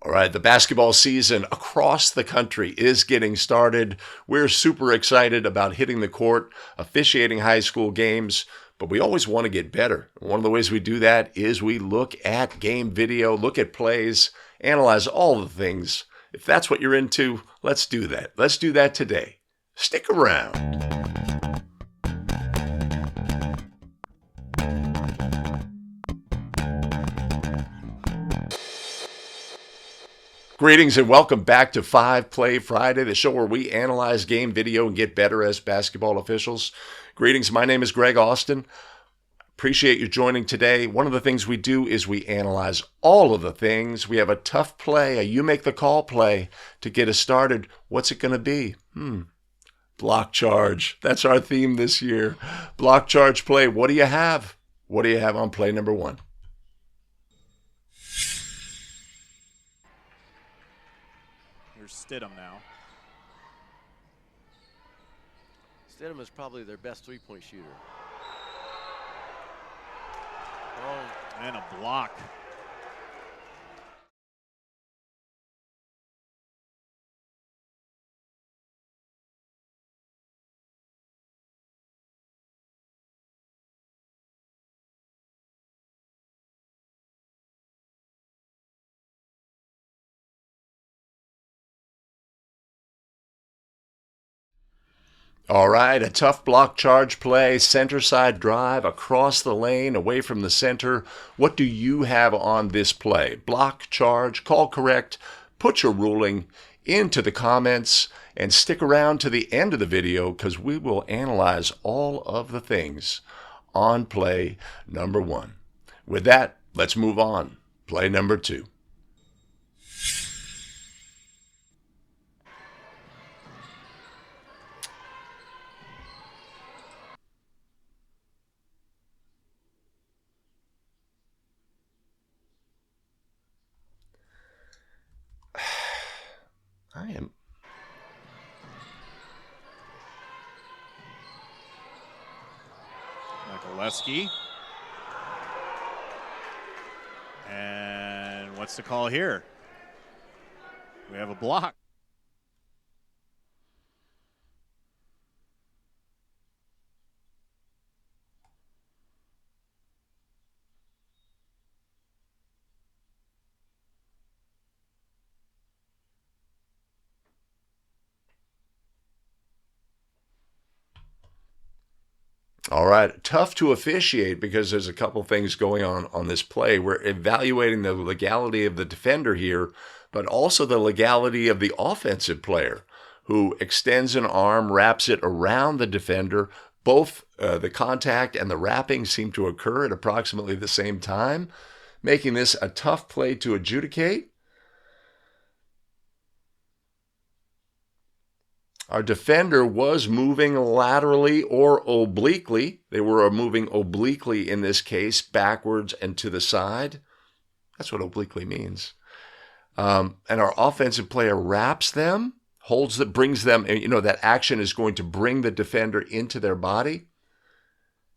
All right, the basketball season across the country is getting started. We're super excited about hitting the court, officiating high school games, but we always want to get better. One of the ways we do that is we look at game video, look at plays, analyze all the things. If that's what you're into, let's do that. Let's do that today. Stick around. Greetings and welcome back to 5 Play Friday, the show where we analyze game video and get better as basketball officials. Greetings, my name is Greg Austin. Appreciate you joining today. One of the things we do is we analyze all of the things. We have a tough play, a you make the call play to get us started. What's it going to be? Block charge. That's our theme this year. Block charge play. What do you have? What do you have on play number 1? Stidham now. Stidham is probably their best three-point shooter. Oh, and a block. All right, a tough block charge play, center side drive, across the lane, away from the center. What do you have on this play? Block charge, call correct, put your ruling into the comments, and stick around to the end of the video because we will analyze all of the things on play number 1. With that, let's move on. Play number 2. I am. Michaelewski. And what's the call here? We have a block. All right, tough to officiate because there's a couple things going on this play. We're evaluating the legality of the defender here, but also the legality of the offensive player who extends an arm, wraps it around the defender. Both the contact and the wrapping seem to occur at approximately the same time, making this a tough play to adjudicate. Our defender was moving laterally or obliquely. They were moving obliquely in this case, backwards and to the side. That's what obliquely means. And our offensive player wraps them, brings them, that action is going to bring the defender into their body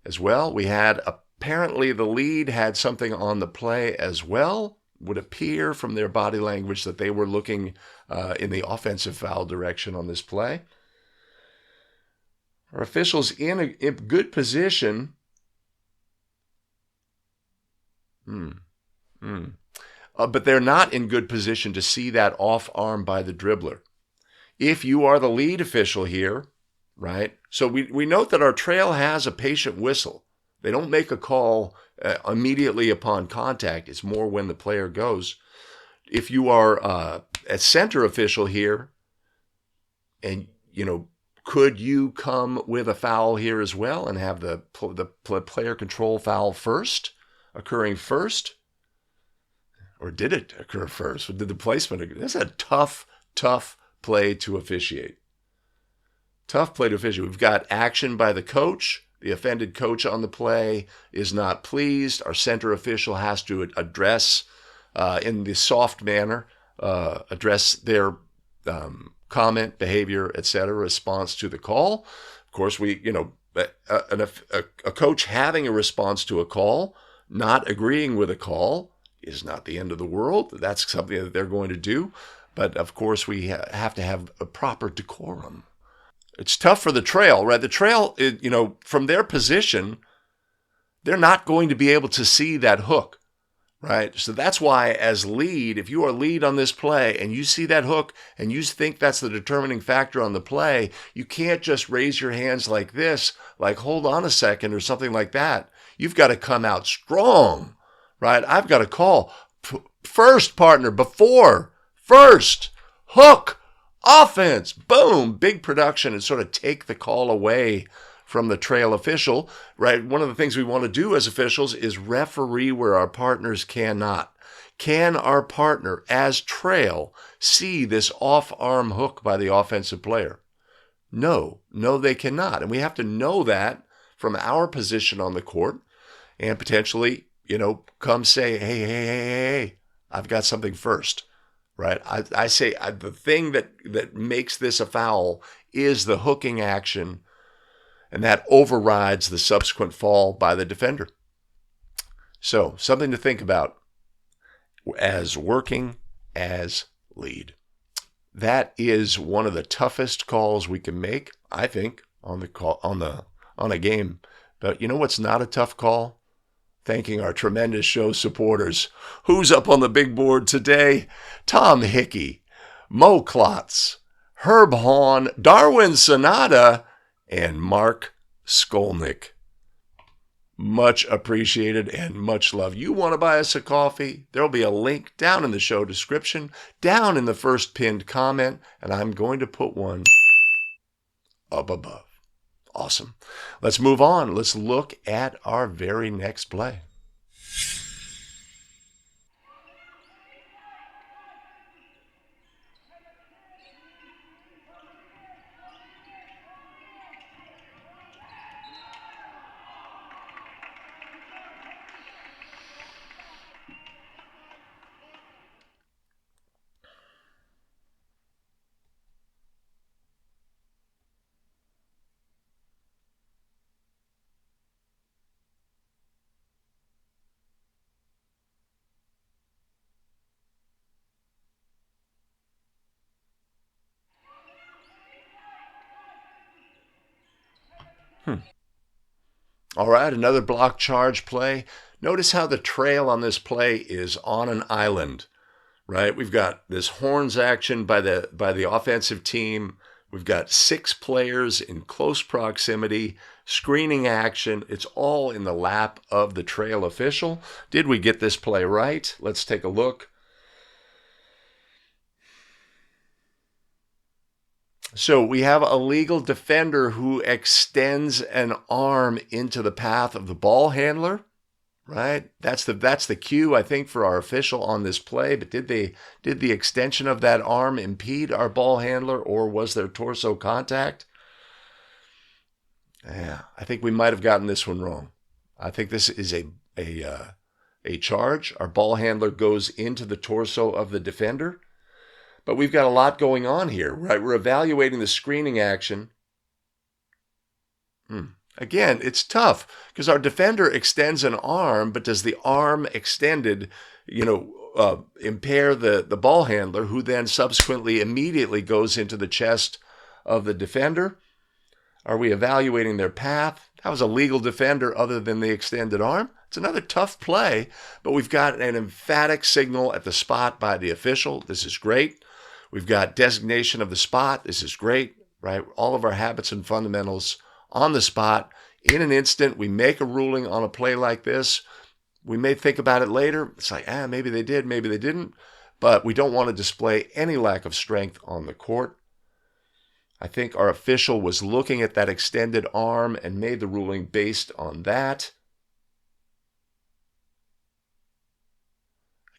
as well. We had apparently the lead had something on the play as well. Would appear from their body language that they were looking in the offensive foul direction on this play. Our officials in a good position. But they're not in good position to see that off arm by the dribbler. If you are the lead official here, right? So we note that our trail has a patient whistle. They don't make a call immediately upon contact. It's more when the player goes. If you are a center official here, and, could you come with a foul here as well and have the player control foul occurring first? Or did it occur first? Or did the placement occur? That's a tough play to officiate. Tough play to officiate. We've got action by the coach. The offended coach on the play is not pleased. Our center official has to address, in the soft manner, address their comment, behavior, etc., response to the call. Of course, a coach having a response to a call, not agreeing with a call, is not the end of the world. That's something that they're going to do. But of course, we have to have a proper decorum. It's tough for the trail, right? The trail, from their position, they're not going to be able to see that hook, right? So that's why as lead, if you are lead on this play and you see that hook and you think that's the determining factor on the play, you can't just raise your hands like this, like hold on a second or something like that. You've got to come out strong, right? I've got to call first, partner, before, first, hook, offense, boom, big production, and sort of take the call away from the trail official, right? One of the things we want to do as officials is referee where our partners cannot. Can our partner, as trail, see this off-arm hook by the offensive player? No, they cannot. And we have to know that from our position on the court and potentially, come say, hey, I've got something first, right? I say the thing that makes this a foul is the hooking action, and that overrides the subsequent fall by the defender. So something to think about as working as lead. That is one of the toughest calls we can make, I think, on a game. But you know what's not a tough call? Thanking our tremendous show supporters. Who's up on the big board today? Tom Hickey, Mo Klotz, Herb Haun, Darwin Sanada, and Mark Skolnick. Much appreciated and much love. You want to buy us a coffee? There'll be a link down in the show description, down in the first pinned comment, and I'm going to put one up above. Awesome. Let's move on. Let's look at our very next play. All right, another block charge play. Notice how the trail on this play is on an island, right? We've got this horns action by the offensive team. We've got 6 players in close proximity, screening action. It's all in the lap of the trail official. Did we get this play right? Let's take a look. So we have a legal defender who extends an arm into the path of the ball handler, right? That's the cue, I think, for our official on this play. But did the extension of that arm impede our ball handler, or was there torso contact? Yeah, I think we might have gotten this one wrong. I think this is a charge. Our ball handler goes into the torso of the defender. But we've got a lot going on here, right? We're evaluating the screening action. Again, it's tough because our defender extends an arm, but does the arm extended, impair the ball handler, who then subsequently immediately goes into the chest of the defender? Are we evaluating their path? That was a legal defender other than the extended arm. It's another tough play, but we've got an emphatic signal at the spot by the official. This is great. We've got designation of the spot. This is great, right? All of our habits and fundamentals on the spot. In an instant, we make a ruling on a play like this. We may think about it later. It's like, maybe they did, maybe they didn't. But we don't want to display any lack of strength on the court. I think our official was looking at that extended arm and made the ruling based on that.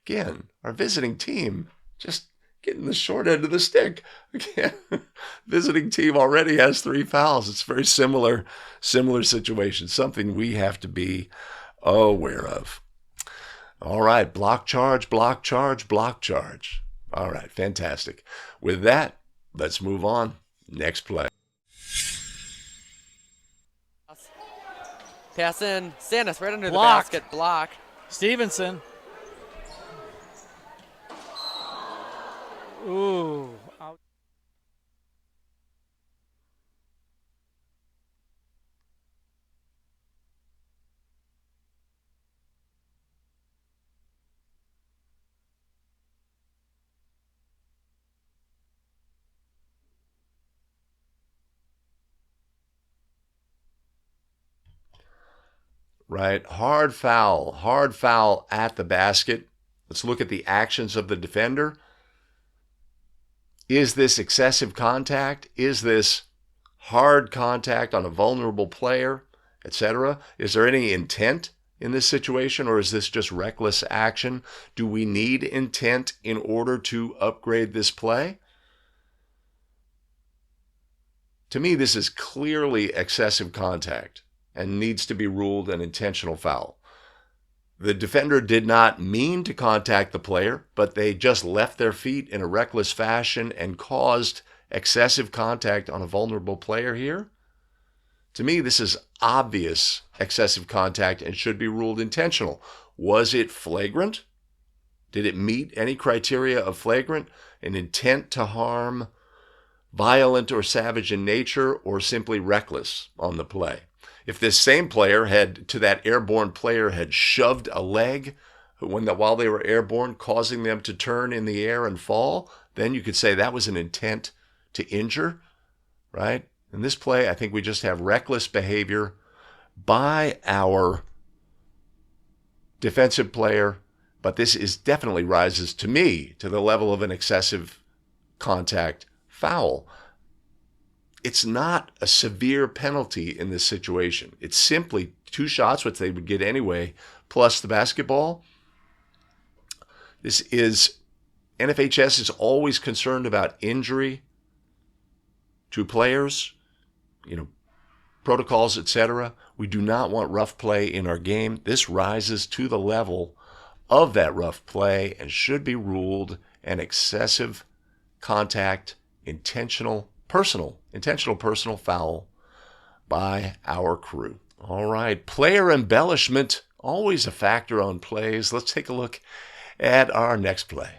Again, our visiting team just getting the short end of the stick. Again, visiting team already has 3 fouls. It's very similar situation, something we have to be aware of. All right, block charge, block charge, block charge. All right, fantastic. With that, let's move on. Next play. Pass in. Sandus right under Blocked. the basket. Block. Stevenson. right? Hard foul at the basket. Let's look at the actions of the defender. Is this excessive contact? Is this hard contact on a vulnerable player, etc.? Is there any intent in this situation, or is this just reckless action? Do we need intent in order to upgrade this play? To me, this is clearly excessive contact and needs to be ruled an intentional foul. The defender did not mean to contact the player, but they just left their feet in a reckless fashion and caused excessive contact on a vulnerable player here. To me, this is obvious excessive contact and should be ruled intentional. Was it flagrant? Did it meet any criteria of flagrant? An intent to harm, violent or savage in nature, or simply reckless on the play? If this same player to that airborne player had shoved a leg while they were airborne, causing them to turn in the air and fall, then you could say that was an intent to injure, right? In this play, I think we just have reckless behavior by our defensive player, but this definitely rises, to me, to the level of an excessive contact foul. It's not a severe penalty in this situation. It's simply 2 shots, which they would get anyway, plus the basketball. NFHS is always concerned about injury to players, protocols, etc. We do not want rough play in our game. This rises to the level of that rough play and should be ruled an excessive contact, intentional personal foul by our crew. All right, player embellishment, always a factor on plays. Let's take a look at our next play.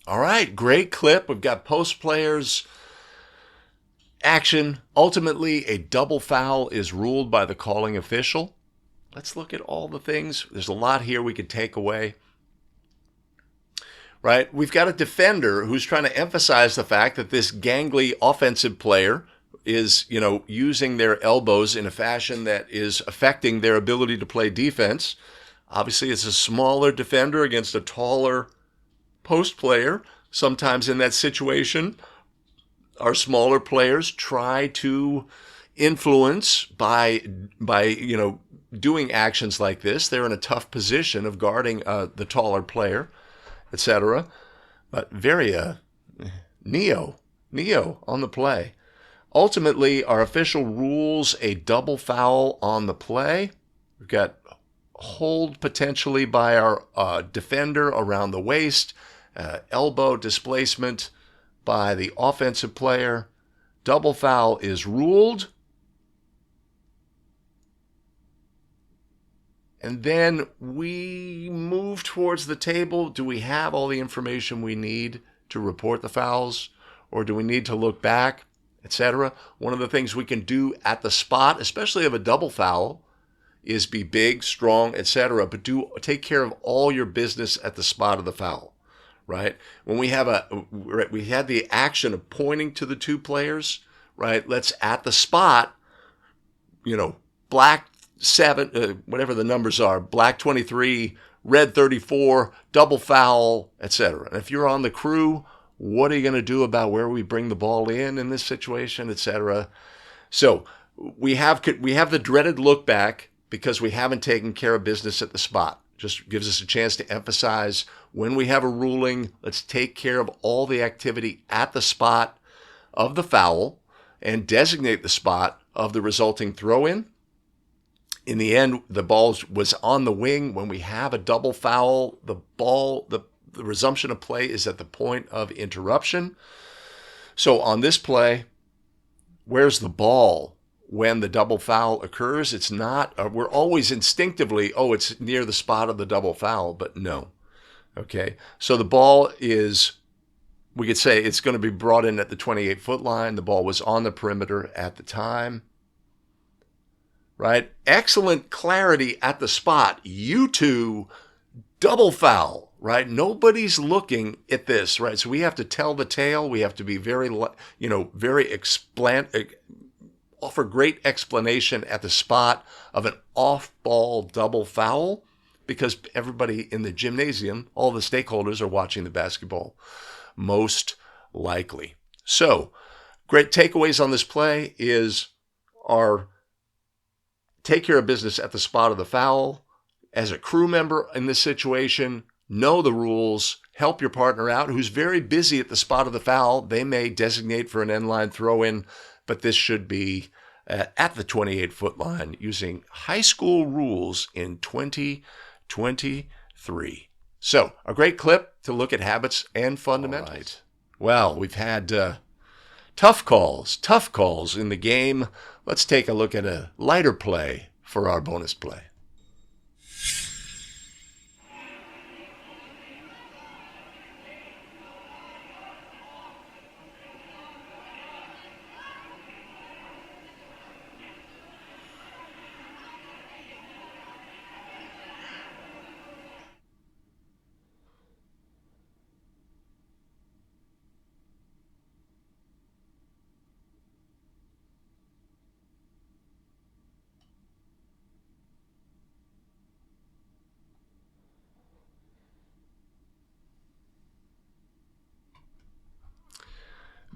All right, great clip. We've got post players action. Ultimately, a double foul is ruled by the calling official. Let's look at all the things. There's a lot here we could take away. Right? We've got a defender who's trying to emphasize the fact that this gangly offensive player is, using their elbows in a fashion that is affecting their ability to play defense. Obviously, it's a smaller defender against a taller post player. Sometimes in that situation, our smaller players try to influence by doing actions like this. They're in a tough position of guarding the taller player, etc. But very neo on the play. Ultimately, our official rules a double foul on the play. We've got hold potentially by our defender around the waist, elbow displacement by the offensive player. Double foul is ruled. And then we move towards the table. Do we have all the information we need to report the fouls? Or do we need to look back etc. One of the things we can do at the spot, especially of a double foul, is be big, strong, etc. But take care of all your business at the spot of the foul, right? When we had the action of pointing to the two players, right? Let's at the spot, black 7, whatever the numbers are, black 23, red 34, double foul, etc. And if you're on the crew, what are you going to do about where we bring the ball in this situation, etc.? So we have the dreaded look back because we haven't taken care of business at the spot. Just gives us a chance to emphasize when we have a ruling, let's take care of all the activity at the spot of the foul and designate the spot of the resulting throw-in. In the end, the ball was on the wing. When we have a double foul, the resumption of play is at the point of interruption. So on this play, where's the ball when the double foul occurs? It's not, we're always instinctively, it's near the spot of the double foul, but no. Okay, so the ball is, we could say it's going to be brought in at the 28-foot line. The ball was on the perimeter at the time. Right? Excellent clarity at the spot. You two, double foul, right? Nobody's looking at this, right? So we have to tell the tale. We have to be very offer great explanation at the spot of an off-ball double foul because everybody in the gymnasium, all the stakeholders are watching the basketball, most likely. So, great takeaways on this play are take care of business at the spot of the foul. As a crew member in this situation, know the rules, help your partner out who's very busy at the spot of the foul. They may designate for an end-line throw-in, but this should be at the 28-foot line using high school rules in 2023. So, a great clip to look at habits and fundamentals. All right. Well, we've had tough calls in the game. Let's take a look at a lighter play for our bonus play.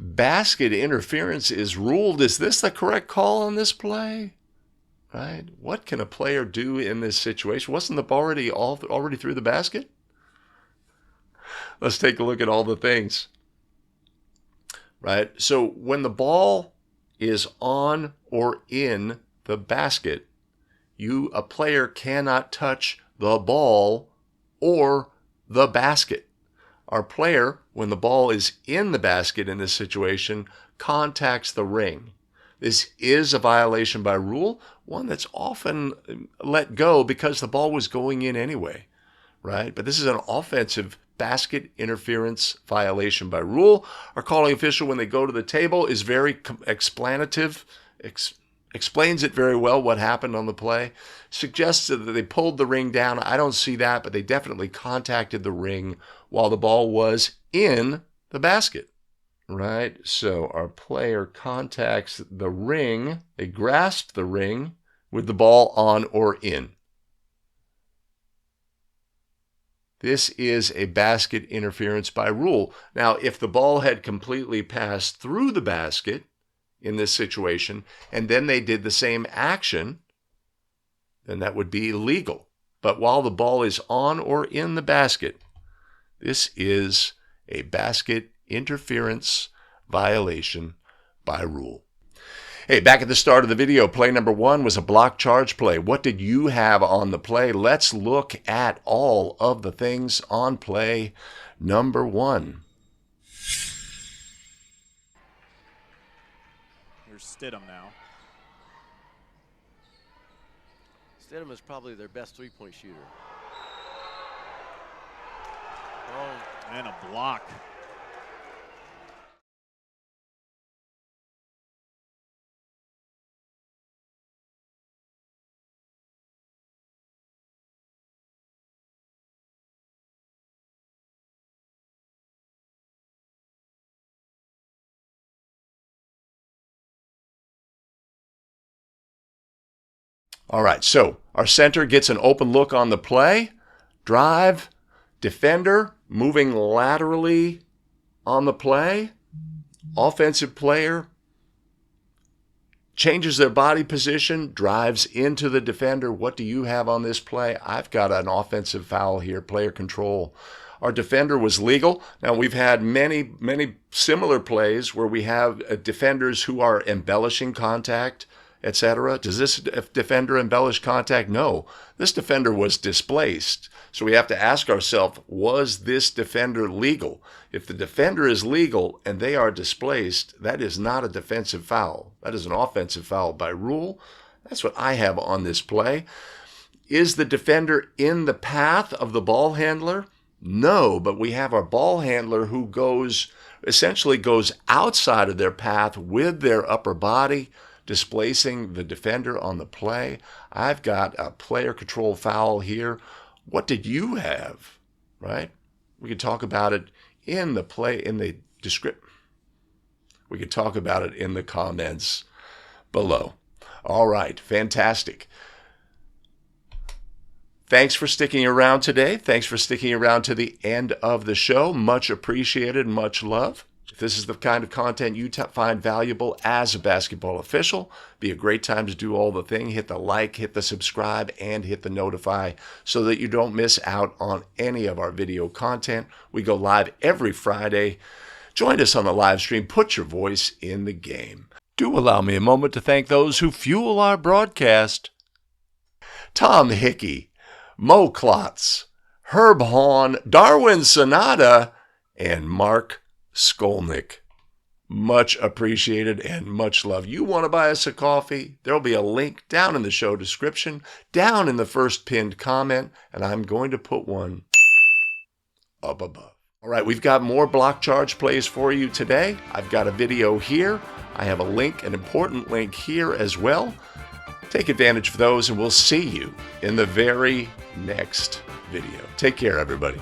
Basket interference is ruled. Is this the correct call on this play? Right? What can a player do in this situation? Wasn't the ball already through the basket? Let's take a look at all the things. Right? So when the ball is on or in the basket, a player cannot touch the ball or the basket. Our player, when the ball is in the basket in this situation, contacts the ring. This is a violation by rule, one that's often let go because the ball was going in anyway, right? But this is an offensive basket interference violation by rule. Our calling official, when they go to the table, is very explanative, explains it very well what happened on the play, suggests that they pulled the ring down. I don't see that, but they definitely contacted the ring while the ball was in the basket, right? So our player contacts the ring. They grasp the ring with the ball on or in. This is a basket interference by rule. Now, if the ball had completely passed through the basket in this situation, and then they did the same action, then that would be illegal. But while the ball is on or in the basket, this is a basket interference violation by rule. Hey, back at the start of the video, play number 1 was a block charge play. What did you have on the play? Let's look at all of the things on play number 1. Here's Stidham now. Stidham is probably their best three-point shooter. Oh, And a block. All right, so our center gets an open look on the play. Drive, defender, moving laterally on the play. Offensive player changes their body position, drives into the defender. What do you have on this play? I've got an offensive foul here, player control. Our defender was legal. Now, we've had many similar plays where we have defenders who are embellishing contact, etc. Does this defender embellish contact? No. This defender was displaced. So we have to ask ourselves, was this defender legal? If the defender is legal and they are displaced, that is not a defensive foul. That is an offensive foul by rule. That's what I have on this play. Is the defender in the path of the ball handler? No, but we have our ball handler who essentially goes outside of their path with their upper body, displacing the defender on the play. I've got a player control foul here. What did you have, right? We could talk about it in the play, in the description. We could talk about it in the comments below. All right, fantastic. Thanks for sticking around today. Thanks for sticking around to the end of the show. Much appreciated, much love. If this is the kind of content you find valuable as a basketball official, be a great time to do all the thing. Hit the like, hit the subscribe, and hit the notify so that you don't miss out on any of our video content. We go live every Friday. Join us on the live stream. Put your voice in the game. Do allow me a moment to thank those who fuel our broadcast. Tom Hickey, Mo Klotz, Herb Haun, Darwin Sanada, and Mark Skolnick. Much appreciated and much love. You want to buy us a coffee? There'll be a link down in the show description, down in the first pinned comment, and I'm going to put one up above. All right, we've got more block charge plays for you today. I've got a video here. I have a link, an important link here as well. Take advantage of those, and we'll see you in the very next video. Take care, everybody.